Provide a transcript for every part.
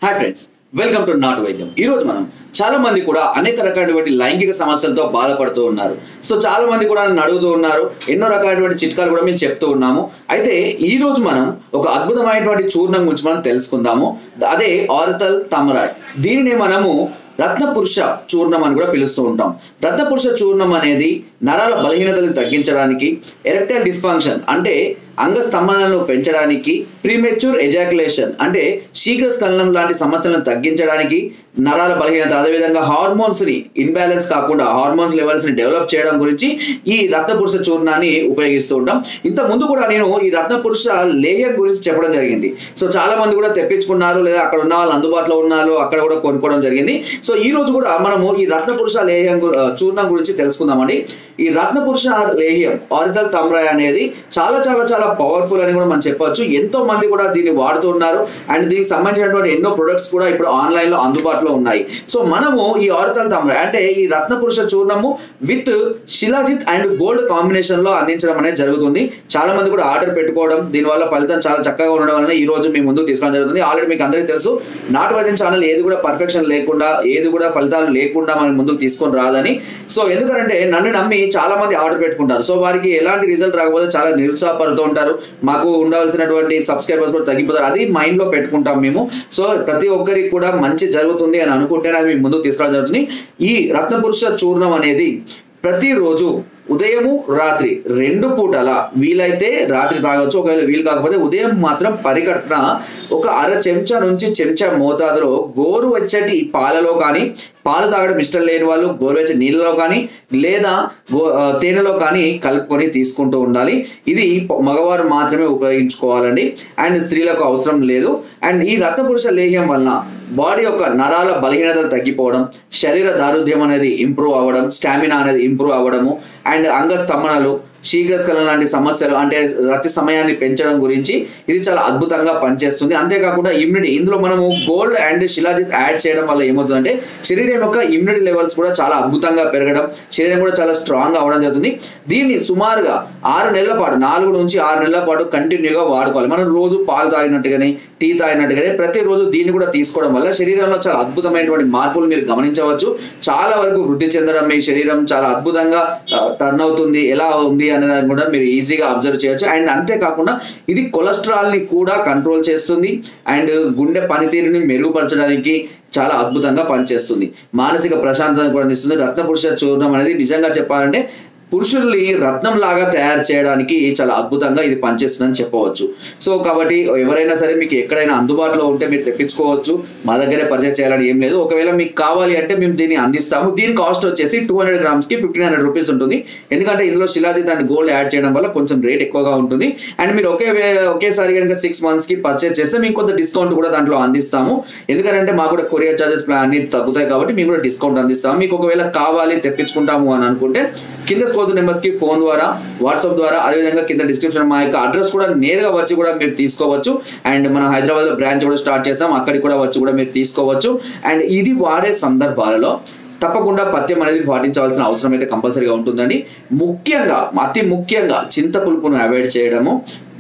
Hi friends, welcome to నాటు వైద్యం. ఈ రోజు మనం చాలా మంది కూడా అనేక రకాలైనటువంటి లైంగిక సమస్యలతో బాధపడుతూ ఉన్నారు. సో చాలా మంది కూడా నన్ను అడుగుతూ ఉన్నారు, ఎన్నో రకాలైనటువంటి చిట్కాలు కూడా మేము చెప్తూ ఉన్నాము. అయితే ఈ రోజు మనం ఒక అద్భుతమైనటువంటి చూర్ణం గురించి మనం తెలుసుకుందాము. అదే ఆరితల్ తమరాయ్. దీనిని మనము రత్నపురుష చూర్ణం అని కూడా పిలుస్తూ ఉంటాం. రత్నపురుష చూర్ణం అనేది నరాల బలహీనతలను తగ్గించడానికి, ఎరెక్టైల్ డిస్ఫంక్షన్ అంటే అంగస్తంభనలను పెంచడానికి, ప్రీమెచ్యూర్ ఎజాక్యులేషన్ అంటే శీఘ్ర స్ఖలనం లాంటి సమస్యలను తగ్గించడానికి, నరాల బలహీనత, అదేవిధంగా హార్మోన్స్ ని ఇన్బ్యాలెన్స్ కాకుండా హార్మోన్స్ లెవెల్స్ ని డెవలప్ చేయడం గురించి ఈ రత్నపురుష చూర్ణాన్ని ఉపయోగిస్తూ ఉంటాం. ఇంత ముందు కూడా నేను ఈ రత్నపురుష లేహ్యం గురించి చెప్పడం జరిగింది. సో చాలా మంది కూడా తెప్పించుకున్నారు, లేదా అక్కడ ఉన్న వాళ్ళు అందుబాటులో ఉన్నారు, అక్కడ కూడా కొనుక్కోవడం జరిగింది. సో ఈ రోజు కూడా మనము ఈ రత్నపురుష లేహ్యం చూర్ణం గురించి తెలుసుకుందామండి. ఈ రత్నపురుష లేహ్యం ఆరితల్ తమరాయ్ అనేది చాలా చాలా చాలా పవర్ఫుల్ అని కూడా మనం చెప్పొచ్చు. ఎంతో మంది కూడా దీన్ని వాడుతూ ఉన్నారు అండ్ దీనికి సంబంధించినటువంటి ఎన్నో ప్రొడక్ట్స్ కూడా ఇప్పుడు ఆన్లైన్ లో అందుబాటులో ఉన్నాయి. సో మనము ఈ ఆరితల్ తమరాయ్ అంటే ఈ రత్నపురుష చూర్ణము with shilajit and gold combination లో అందించడం అనేది జరుగుతుంది. చాలా మంది కూడా ఆర్డర్ పెట్టుకోవడం, దీనివల్ల ఫలితం చాలా చక్కగా ఉండడం వల్ల ఈ రోజు మీ ముందుకు తీసుకోవడం జరుగుతుంది. ఆల్రెడీ మీకు అందరికీ తెలుసు, నాటు వైద్యం ఛానల్ ఏది కూడా పర్ఫెక్షన్ లేకుండా, ఏది కూడా ఫలితాలు లేకుండా మనం ముందుకు తీసుకొని రాదని. సో ఎందుకంటే నన్ను నమ్మి చాలా మంది ఆర్డర్ పెట్టుకుంటారు. సో వారికి ఎలాంటి రిజల్ట్ రాకపోతే చాలా నిరుత్సాహపడుతూ ఉంటారు. మాకు ఉండాల్సినటువంటి సబ్స్క్రైబర్స్ కూడా తగ్గిపోతారు. అది మైండ్ లో పెట్టుకుంటాం మేము. సో ప్రతి ఒక్కరికి కూడా మంచి జరుగుతుంది అని అనుకుంటేనే అది మేము ముందుకు తీసుకోవడం జరుగుతుంది. ఈ రత్నపురుష చూర్ణం అనేది ప్రతిరోజు ఉదయము రాత్రి 2 పూటల వీలైతే రాత్రి తాగొచ్చు. ఒకవేళ వీలు కాకపోతే ఉదయం మాత్రం పరికట్న ఒక అర చెంచా నుంచి చెంచా మోతాదులో గోరువెచ్చటి పాలలో కానీ, పాలు తాగడం ఇష్టం లేని వాళ్ళు గోరువెచ్చటి నీళ్ళలో కానీ లేదా తేనెలో కానీ కలుపుకొని తీసుకుంటూ ఉండాలి. ఇది మగవారు మాత్రమే ఉపయోగించుకోవాలండి అండ్ స్త్రీలకు అవసరం లేదు. అండ్ ఈ రక్తపురుష లేహ్యం వలన బాడీ యొక్క నరాల బలహీనతలు తగ్గిపోవడం, శరీర దారుఢ్యం అనేది ఇంప్రూవ్ అవ్వడం, స్టామినా అనేది ఇంప్రూవ్ అవ్వడము అండ్ అంగస్తంభనలు, శీఘ్రస్ఖలనం లాంటి సమస్యలు అంటే రతి సమయాన్ని పెంచడం గురించి ఇది చాలా అద్భుతంగా పనిచేస్తుంది. అంతేకాకుండా ఇమ్యూనిటీ, ఇందులో మనము గోల్డ్ అండ్ శిలాజిత్ యాడ్ చేయడం వల్ల ఏమవుతుందంటే శరీరం యొక్క ఇమ్యూనిటీ లెవెల్స్ కూడా చాలా అద్భుతంగా పెరగడం, శరీరం కూడా చాలా స్ట్రాంగ్ అవ్వడం జరుగుతుంది. దీన్ని సుమారుగా 6 నెలల పాటు, 4 నుంచి 6 నెలల పాటు కంటిన్యూగా వాడుకోవాలి. మనం రోజు పాలు తాగినట్టుగానే, టీ తాగినట్టుగానే ప్రతిరోజు దీన్ని కూడా తీసుకోవడం వల్ల శరీరంలో చాలా అద్భుతమైనటువంటి మార్పులు మీరు గమనించవచ్చు. చాలా వరకు వృద్ధి చెందడం, మీ శరీరం చాలా అద్భుతంగా టర్న్ అవుతుంది, ఎలా ఉంది అనేదాన్ని కూడా మీరు ఈజీగా అబ్జర్వ్ చేయొచ్చు. అండ్ అంతేకాకుండా ఇది కొలెస్ట్రాల్ ని కూడా కంట్రోల్ చేస్తుంది అండ్ గుండె పనితీరుని మెరుగుపరచడానికి చాలా అద్భుతంగా పనిచేస్తుంది. మానసిక ప్రశాంతత కూడా ఇస్తుంది. రత్నపురుష చూర్ణం అనేది నిజంగా చెప్పాలంటే పురుషుల్ని రత్నం లాగా తయారు చేయడానికి చాలా అద్భుతంగా ఇది పనిచేస్తుందని చెప్పవచ్చు. సో కాబట్టి ఎవరైనా సరే మీకు ఎక్కడైనా అందుబాటులో ఉంటే మీరు తెప్పించుకోవచ్చు. మా దగ్గరే పర్చేస్ చేయాలని ఏం లేదు. ఒకవేళ మీకు కావాలి అంటే మేము దీన్ని అందిస్తాము. దీని కాస్ట్ వచ్చేసి 200 grams కి 1500 rupees ఉంటుంది. ఎందుకంటే ఇందులో శిలాజిత్ అండ్ గోల్డ్ యాడ్ చేయడం వల్ల కొంచెం రేట్ ఎక్కువగా ఉంటుంది. అండ్ మీరు ఒకేసారి కనుక 6 months కి పర్చేస్ చేస్తే మీకు కొంత డిస్కౌంట్ కూడా దాంట్లో అందిస్తాము. ఎందుకంటే మాకు కూడా కొరియర్ చార్జెస్ అన్ని తగ్గుతాయి కాబట్టి మేము కూడా డిస్కౌంట్ అందిస్తాము. మీకు ఒకవేళ కావాలి తెప్పించుకుంటాము అని అనుకుంటే కింద నెంబర్స్ కి ఫోన్ ద్వారా, వాట్సాప్ ద్వారా, అదేవిధంగా కింద డిస్క్రిప్షన్ మా యొక్క అడ్రస్ కూడా నేరుగా వచ్చి కూడా మీరు తీసుకోవచ్చు. అండ్ మన హైదరాబాద్ లో బ్రాంచ్ కూడా స్టార్ట్ చేస్తాం, అక్కడికి కూడా వచ్చి కూడా మీరు తీసుకోవచ్చు. అండ్ ఇది వాడే సందర్భాలలో తప్పకుండా పథ్యం అనేది పాటించవలసిన అవసరం అయితే కంపల్సరీగా ఉంటుందండి. ముఖ్యంగా, అతి ముఖ్యంగా చింతపులుపును అవాయిడ్ చేయడము,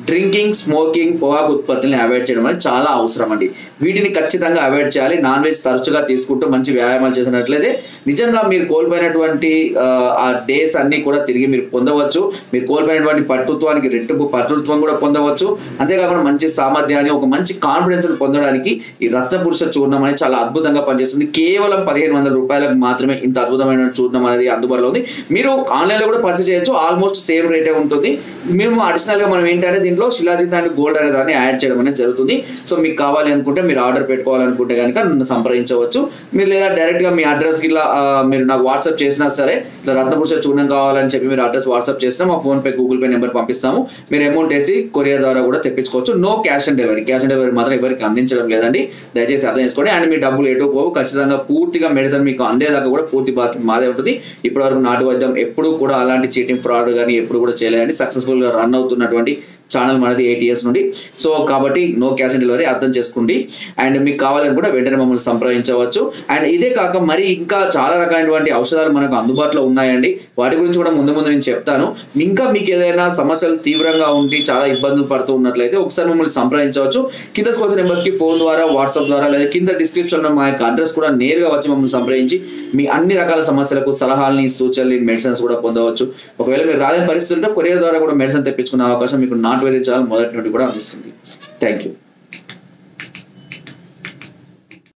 డ్రింకింగ్, స్మోకింగ్, పొగాకు ఉత్పత్తులను అవాయిడ్ చేయడం అనేది చాలా అవసరం అండి. వీటిని ఖచ్చితంగా అవాయిడ్ చేయాలి. నాన్ వెజ్ తరచుగా తీసుకుంటూ మంచి వ్యాయామాలు చేసినట్లయితే నిజంగా మీరు కోల్పోయినటువంటి ఆ డేస్ అన్ని కూడా తిరిగి మీరు పొందవచ్చు. మీరు కోల్పోయినటువంటి పట్టుత్వానికి రెట్టింపు పట్టుత్వం కూడా పొందవచ్చు. అంతేకాకుండా మంచి సామర్థ్యాన్ని, ఒక మంచి కాన్ఫిడెన్స్ పొందడానికి ఈ రత్నపురుష చూర్ణం అనేది చాలా అద్భుతంగా పనిచేస్తుంది. కేవలం 1500 రూపాయలకు మాత్రమే ఇంత అద్భుతమైన చూర్ణం అనేది అందుబాటులో ఉంది. మీరు ఆన్లైన్ లో కూడా పర్చేస్ చేయొచ్చు. ఆల్మోస్ట్ సేమ్ రేటే ఉంటుంది. మేము అడిషనల్ గా మనం ఏంటంటే దీంట్లో శిలాజిత్ అండ్ గోల్డ్ అనే దాన్ని యాడ్ చేయడం అనేది జరుగుతుంది. సో మీకు కావాలి అనుకుంటే, మీరు ఆర్డర్ పెట్టుకోవాలనుకుంటే కనుక నన్ను సంప్రదించవచ్చు. మీరు లేదా డైరెక్ట్ గా మీ అడ్రస్ కి మీరు నాకు వాట్సాప్ చేసినా సరే, ఇట్లా రత్నపురుష చూర్ణం కావాలని చెప్పి మీరు అడ్రస్ వాట్సాప్ చేసినా మా PhonePe, Google Pay number పంపిస్తాము. మీరు అమౌంట్ వేసి కొరియర్ ద్వారా కూడా తెప్పించుకోవచ్చు. No cash on delivery. Cash on delivery మాత్రం ఎవరికి అందించడం లేదండి, దయచేసి అర్థం చేసుకోండి. అండ్ మీ డబ్బులు ఎటు పోవు, ఖచ్చితంగా పూర్తిగా మెడిసిన్ మీకు అందేదాకా కూడా పూర్తి బాధ్యత మాదే ఉంటుంది. ఇప్పటివరకు నాటు వైద్యం ఎప్పుడు కూడా అలాంటి చీటింగ్, ఫ్రాడ్ కానీ ఎప్పుడు కూడా చేయలేదండి. సక్సెస్ఫుల్ గా రన్ అవుతున్నటువంటి ఛానల్ మనది 8 years నుండి. సో కాబట్టి నో క్యాష్ ఆన్ డెలివరీ అర్థం చేసుకోండి. అండ్ మీకు కావాలని కూడా వెంటనే మమ్మల్ని సంప్రదించవచ్చు. అండ్ ఇదే కాక మరి ఇంకా చాలా రకాలైనటువంటి ఔషధాలు మనకు అందుబాటులో ఉన్నాయండి. వాటి గురించి కూడా ముందు నేను చెప్తాను. ఇంకా మీకు ఏదైనా సమస్యలు తీవ్రంగా ఉండి చాలా ఇబ్బందులు పడుతూ ఉన్నట్లయితే ఒకసారి మమ్మల్ని సంప్రదించవచ్చు. కింద స్క్రోల్ నెంబర్స్ కి ఫోన్ ద్వారా, వాట్సాప్ ద్వారా, లేదా కింద డిస్క్రిప్షన్ లో మా యొక్క అడ్రస్ కూడా నేరుగా వచ్చి మమ్మల్ని సంప్రదించి మీ అన్ని రకాల సమస్యలకు సలహాలని, సూచనలు, మెడిసిన్స్ కూడా పొందవచ్చు. ఒకవేళ మీరు రాలేని పరిస్థితుల్లో కొరియర్ ద్వారా కూడా మెడిసిన్ తెప్పించుకునే అవకాశం మీకు నాటు వైద్య ఛానల్ మొదటి నుండి కూడా అందిస్తుంది. Thank you.